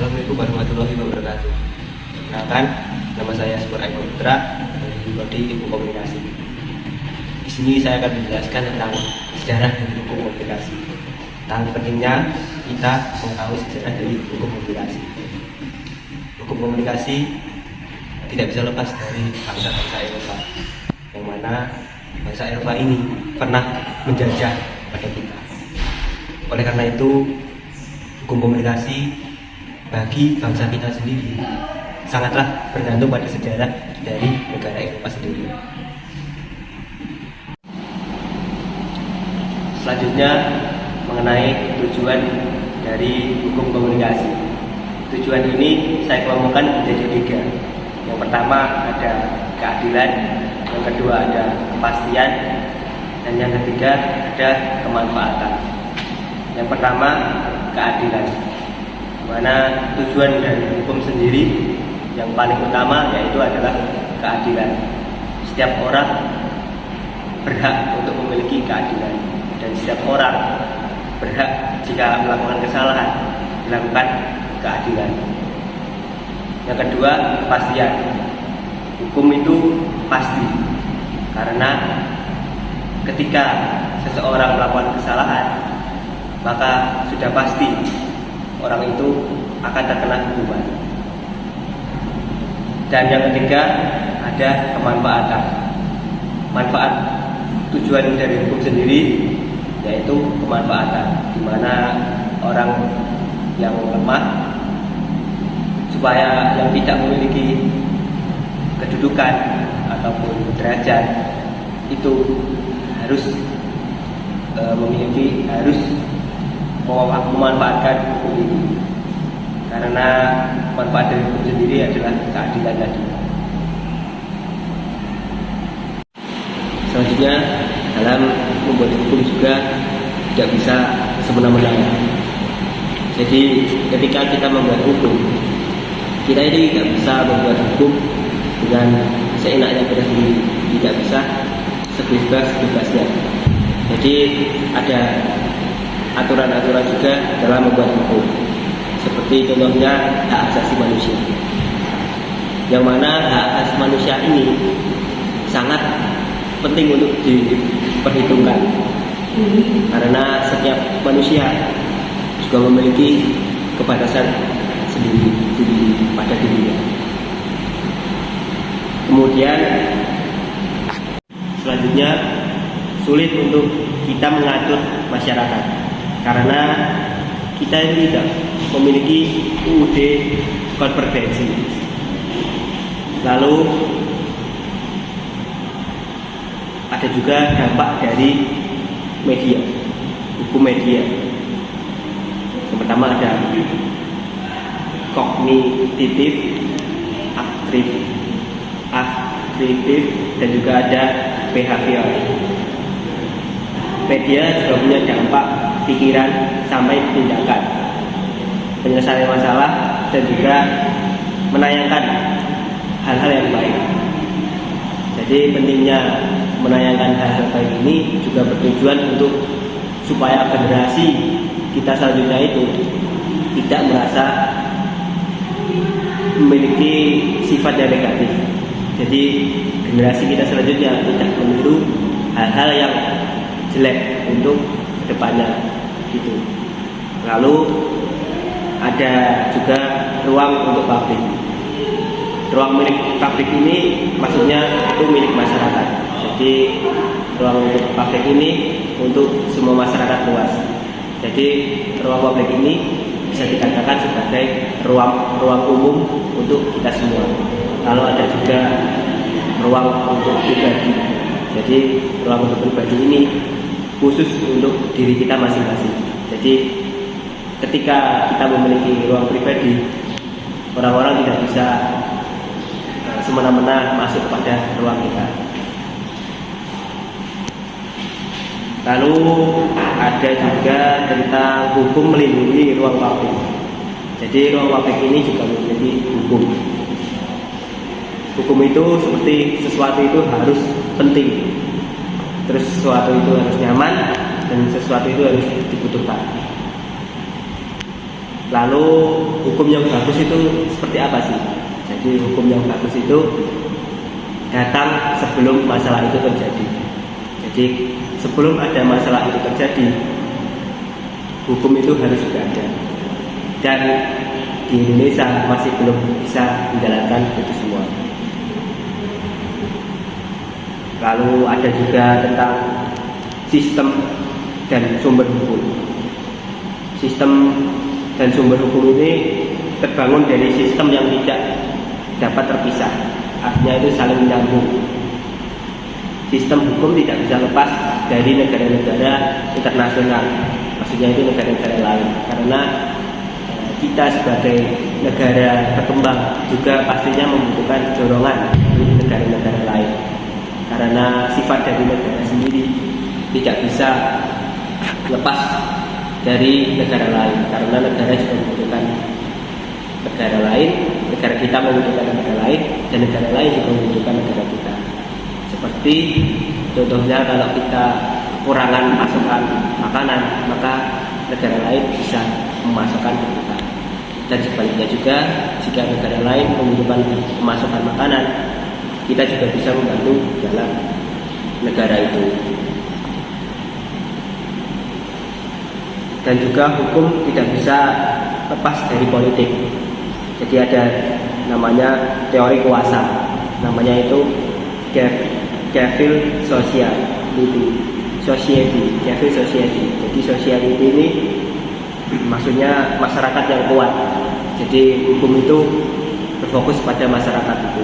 Assalamualaikum warahmatullahi wabarakatuh. Perkenalkan, nama saya Super Eko Putra dari Prodi Ilmu Komunikasi. Di sini saya akan menjelaskan tentang sejarah dari hukum komunikasi. Tentang pentingnya kita mengetahui sejarah dari hukum komunikasi. Hukum komunikasi tidak bisa lepas dari bangsa-bangsa Eropa, yang mana bangsa Eropa ini pernah menjajah pada kita. Oleh karena itu, hukum komunikasi bagi bangsa kita sendiri sangatlah bergantung pada sejarah dari negara Eropa sendiri. Selanjutnya mengenai tujuan dari hukum komunikasi. Tujuan ini saya kelompokkan menjadi 3. Yang pertama ada keadilan, yang kedua ada kepastian, dan yang ketiga ada kemanfaatan. Yang pertama keadilan, mana tujuan dari hukum sendiri yang paling utama yaitu adalah keadilan. Setiap orang berhak untuk memiliki keadilan, dan setiap orang berhak jika melakukan kesalahan dilakukan keadilan. Yang kedua kepastian. Hukum itu pasti, karena ketika seseorang melakukan kesalahan maka sudah pasti orang itu akan terkena hukuman. Dan yang ketiga ada kemanfaatan. Manfaat tujuan dari hukum sendiri yaitu kemanfaatan, di mana orang yang lemah supaya yang tidak memiliki kedudukan ataupun derajat itu harus memanfaatkan hukum ini, karena manfaat dari hukum sendiri adalah keadilan tadi. Selanjutnya, dalam membuat hukum juga tidak bisa semena-mena. Jadi ketika kita membuat hukum, kita ini tidak bisa membuat hukum dengan seenaknya kita sendiri, tidak bisa sebebas-bebasnya. Jadi ada aturan-aturan juga dalam membuat hukum, seperti contohnya hak asasi manusia, yang mana hak asasi manusia ini sangat penting untuk diperhitungkan, karena setiap manusia juga memiliki kebatasan sendiri pada dirinya. Kemudian selanjutnya, sulit untuk kita mengatur masyarakat, karena kita ini tidak memiliki UUD konvergensi. Lalu ada juga dampak dari media, hukum media. Yang pertama ada kognitif, aktif, dan juga ada behavior. Media juga punya dampak pikiran sampai tindakan, penyelesaian masalah, dan juga menayangkan hal-hal yang baik. Jadi pentingnya menayangkan hal-hal baik ini juga bertujuan untuk supaya generasi kita selanjutnya itu tidak merasa memiliki sifat yang negatif. Jadi generasi kita selanjutnya tidak meniru hal-hal yang jelek untuk kedepannya gitu. Lalu ada juga ruang untuk publik. Ruang milik publik ini maksudnya itu milik masyarakat. Jadi ruang untuk publik ini untuk semua masyarakat luas. Jadi ruang publik ini bisa dikatakan sebagai ruang umum untuk kita semua. Lalu ada juga ruang untuk pribadi. Jadi ruang untuk pribadi ini khusus untuk diri kita masing-masing. Jadi ketika kita memiliki ruang pribadi, orang-orang tidak bisa semena-mena masuk pada ruang kita. Lalu ada juga tentang hukum melindungi ruang publik. Jadi ruang publik ini juga memiliki hukum. Hukum itu seperti sesuatu itu harus penting, terus sesuatu itu harus nyaman, dan sesuatu itu harus dibutuhkan. Lalu hukum yang bagus itu seperti apa sih? Jadi hukum yang bagus itu datang sebelum masalah itu terjadi. Jadi sebelum ada masalah itu terjadi, hukum itu harus sudah ada. Dan di Indonesia masih belum bisa menjalankan itu semua. Lalu ada juga tentang sistem dan sumber hukum. Sistem dan sumber hukum ini terbangun dari sistem yang tidak dapat terpisah, artinya itu saling menyambung. Sistem hukum tidak bisa lepas dari negara-negara internasional, maksudnya itu negara-negara lain, karena kita sebagai negara berkembang juga pastinya membutuhkan dorongan dari negara-negara lain, karena sifat dari negara sendiri tidak bisa lepas dari negara lain, karena negara juga membutuhkan negara lain, negara kita membutuhkan negara lain, dan negara lain juga membutuhkan negara kita. Seperti contohnya kalau kita kekurangan pasokan makanan, maka negara lain bisa memasokkan ke kita. Dan sebaliknya juga, jika negara lain membutuhkan pemasukan makanan, kita juga bisa membantu dalam negara itu. Dan juga hukum tidak bisa lepas dari politik. Jadi ada namanya teori kuasa, namanya itu Civil Society. Jadi society ini maksudnya masyarakat yang kuat. Jadi hukum itu berfokus pada masyarakat itu.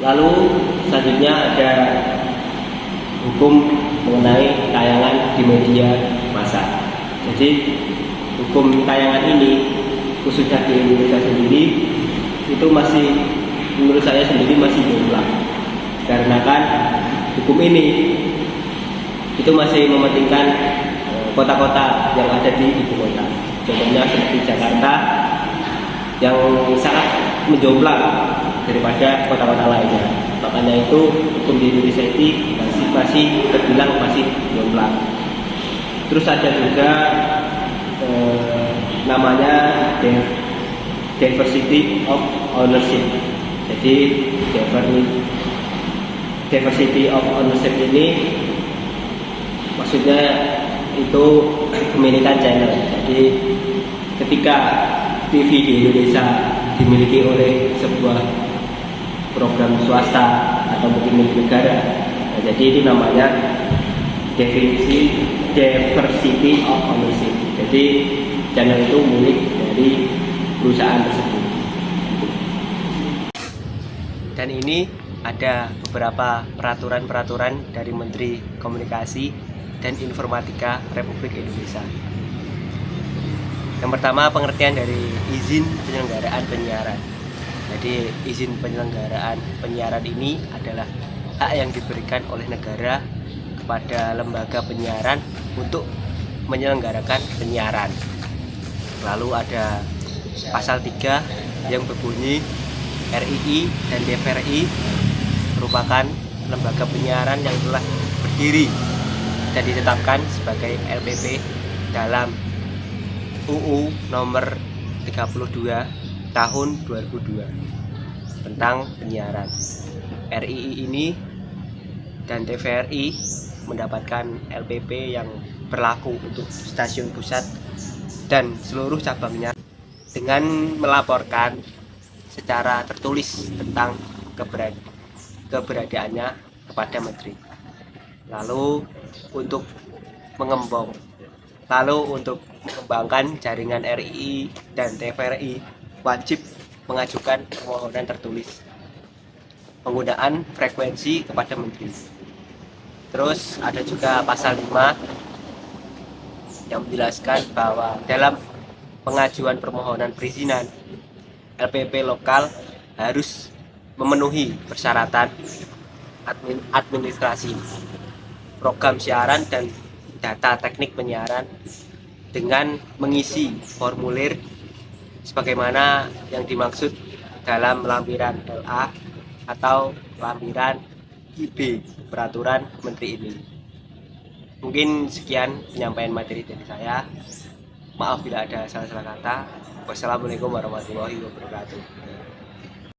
Lalu selanjutnya ada hukum mengenai tayangan di media massa. Jadi hukum tayangan ini khususnya di Indonesia sendiri itu masih, menurut saya sendiri masih jomplang, karena kan hukum ini itu masih mementingkan kota-kota yang ada di ibu kota. Contohnya seperti Jakarta yang sangat menjomplang daripada kota-kota lainnya. Makanya itu hukum di Indonesia ini masih terbilang masih jomplang. Terus ada juga namanya diversity of ownership. Jadi diversity of ownership ini maksudnya itu kepemilikan channel. Jadi ketika TV di Indonesia dimiliki oleh sebuah program swasta atau mungkin milik negara, nah, jadi itu namanya diversity of ownership. Jadi channel itu milik dari perusahaan tersebut. Dan ini ada beberapa peraturan-peraturan dari Menteri Komunikasi dan Informatika Republik Indonesia. Yang pertama, pengertian dari izin penyelenggaraan penyiaran. Jadi izin penyelenggaraan penyiaran ini adalah hak yang diberikan oleh negara kepada lembaga penyiaran untuk menyelenggarakan penyiaran. Lalu ada pasal 3 yang berbunyi RII dan TVRI merupakan lembaga penyiaran yang telah berdiri dan ditetapkan sebagai LPP dalam UU nomor 32 tahun 2002 tentang penyiaran. RII ini dan TVRI mendapatkan LPP yang berlaku untuk stasiun pusat dan seluruh cabangnya dengan melaporkan secara tertulis tentang keberadaannya kepada Menteri. Lalu untuk mengembangkan jaringan RII dan TVRI wajib mengajukan permohonan tertulis penggunaan frekuensi kepada Menteri. Terus ada juga pasal 5 yang menjelaskan bahwa dalam pengajuan permohonan perizinan, LPP lokal harus memenuhi persyaratan administrasi, program siaran dan data teknik penyiaran dengan mengisi formulir sebagaimana yang dimaksud dalam lampiran LA atau lampiran IB peraturan Menteri ini. Mungkin sekian penyampaian materi dari saya. Maaf bila ada salah-salah kata. Wassalamualaikum warahmatullahi wabarakatuh.